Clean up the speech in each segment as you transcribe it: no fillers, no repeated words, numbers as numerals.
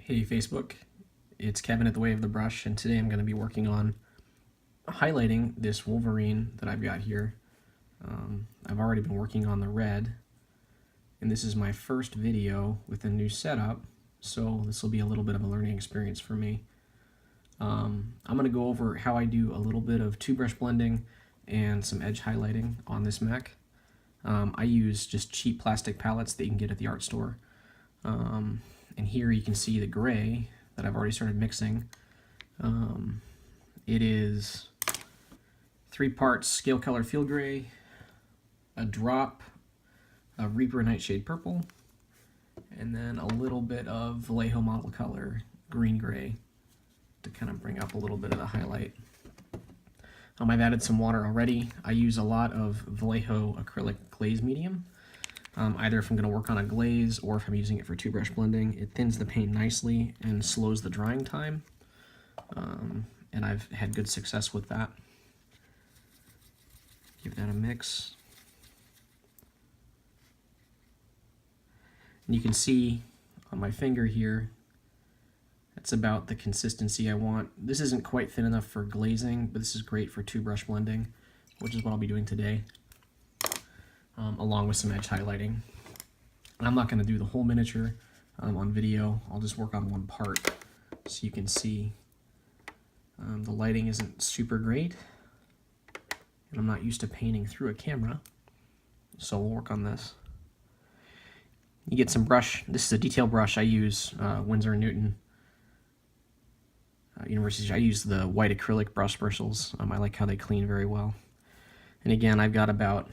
Hey Facebook, it's Kevin at the Way of the Brush, and today I'm going to be working on highlighting this Wolverine that I've got here. I've already been working on the red, and this is my first video with a new setup, so this will be a little bit of a learning experience for me. I'm going to go over how I do a little bit of two-brush blending and some edge highlighting on this mech. I use just cheap plastic palettes that you can get at the art store. And here you can see the gray that I've already started mixing. It is 3 parts scale color field gray, a drop of Reaper Nightshade purple, and then a little bit of Vallejo model color green gray to kind of bring up a little bit of the highlight. I've added some water already. I use a lot of Vallejo acrylic glaze medium. Either if I'm going to work on a glaze or if I'm using it for two-brush blending. It thins the paint nicely and slows the drying time, and I've had good success with that. Give that a mix. And you can see on my finger here, that's about the consistency I want. This isn't quite thin enough for glazing, but this is great for two-brush blending, which is what I'll be doing today. Along with some edge highlighting. And I'm not going to do the whole miniature on video. I'll just work on one part so you can see. The lighting isn't super great, and I'm not used to painting through a camera, so we'll work on this. You get some brush. This is a detail brush. I use Winsor & Newton University. I use the white acrylic brush bristles. I like how they clean very well. And again, I've got about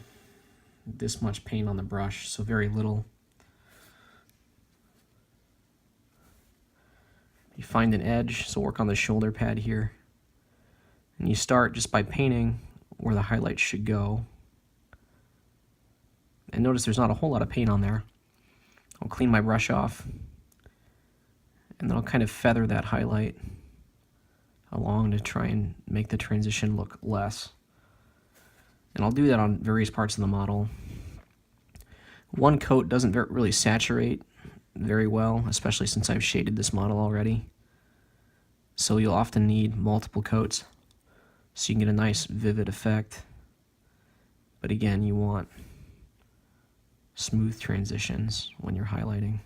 this much paint on the brush, so very little. You find an edge, so work on the shoulder pad here. And you start just by painting where the highlights should go. And notice there's not a whole lot of paint on there. I'll clean my brush off, and then I'll kind of feather that highlight along to try and make the transition look less. And I'll do that on various parts of the model. One coat doesn't really saturate very well, especially since I've shaded this model already. So you'll often need multiple coats so you can get a nice vivid effect. But again, you want smooth transitions when you're highlighting.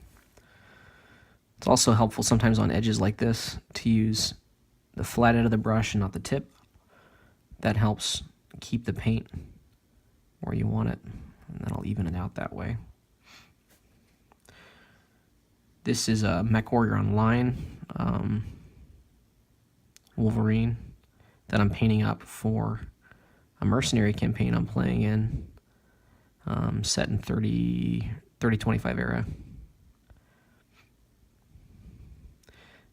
It's also helpful sometimes on edges like this to use the flat end of the brush and not the tip. That helps keep the paint where you want it, and then I'll even it out that way. This is a Mech Warrior Online Wolverine that I'm painting up for a mercenary campaign I'm playing in, set in 3025 era.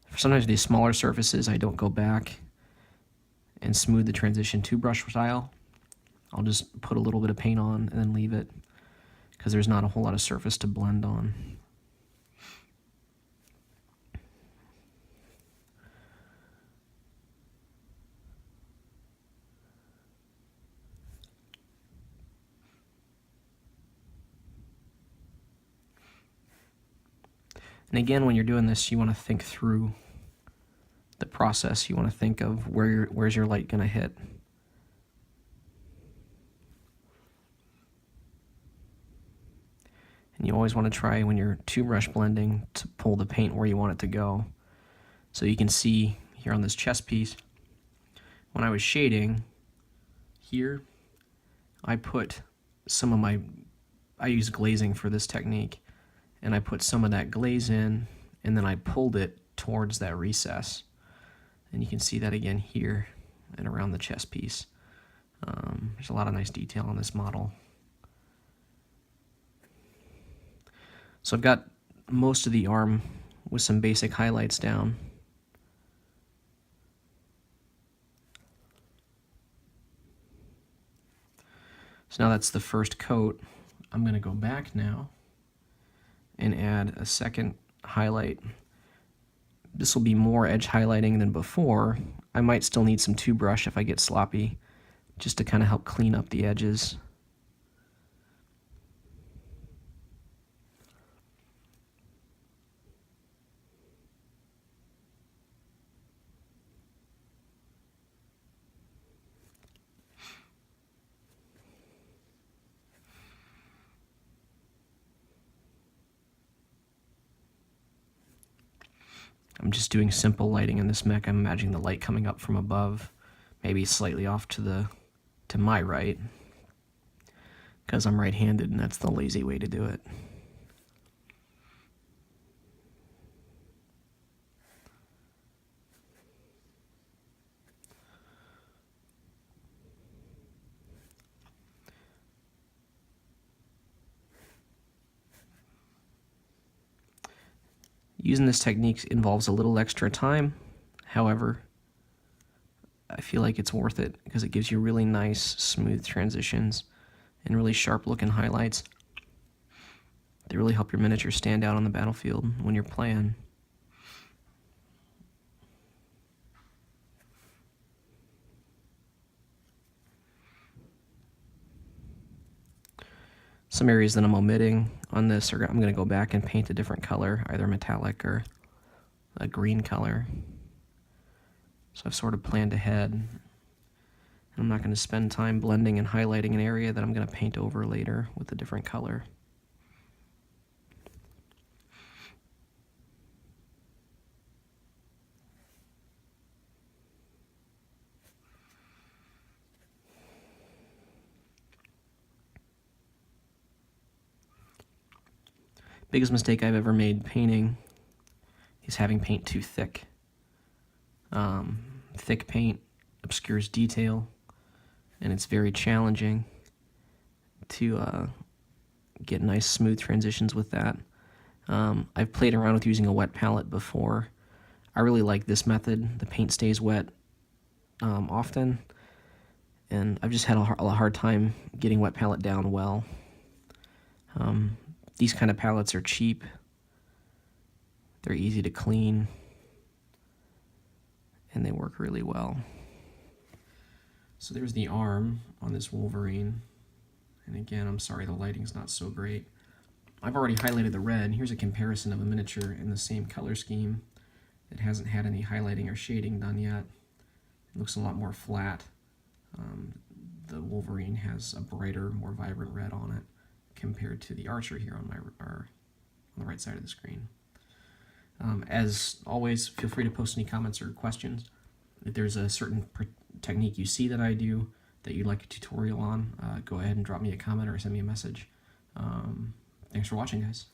For sometimes these smaller surfaces, I don't go back and smooth the transition to brush style. I'll just put a little bit of paint on and then leave it, because there's not a whole lot of surface to blend on. And again, when you're doing this, you want to think through the process. You want to think of where's your light going to hit. And you always want to try, when you're two-brush blending, to pull the paint where you want it to go. So you can see here on this chest piece, when I was shading here, I put some of I use glazing for this technique, and I put some of that glaze in, and then I pulled it towards that recess. And you can see that again here and around the chest piece. There's a lot of nice detail on this model. So I've got most of the arm with some basic highlights down. So now that's the first coat. I'm going to go back now and add a second highlight. This will be more edge highlighting than before. I might still need some two brush if I get sloppy, just to kind of help clean up the edges. I'm just doing simple lighting in this mech. I'm imagining the light coming up from above, maybe slightly off to my right, because I'm right-handed and that's the lazy way to do it. Using this technique involves a little extra time. However, I feel like it's worth it because it gives you really nice, smooth transitions and really sharp looking highlights. They really help your miniature stand out on the battlefield when you're playing. Some areas that I'm omitting on this are I'm going to go back and paint a different color, either metallic or a green color. So I've sort of planned ahead. I'm not going to spend time blending and highlighting an area that I'm going to paint over later with a different color. Biggest mistake I've ever made painting is having paint too thick. Thick paint obscures detail, and it's very challenging to get nice smooth transitions with that. I've played around with using a wet palette before. I really like this method. The paint stays wet often, and I've just had a hard time getting wet palette down well. These kind of palettes are cheap. They're easy to clean, and they work really well. So there's the arm on this Wolverine. And again, I'm sorry the lighting's not so great. I've already highlighted the red. Here's a comparison of a miniature in the same color scheme that hasn't had any highlighting or shading done yet. It looks a lot more flat. The Wolverine has a brighter, more vibrant red on it compared to the Archer here on the right side of the screen. As always, feel free to post any comments or questions. If there's a certain technique you see that I do that you'd like a tutorial on, go ahead and drop me a comment or send me a message. Thanks for watching, guys.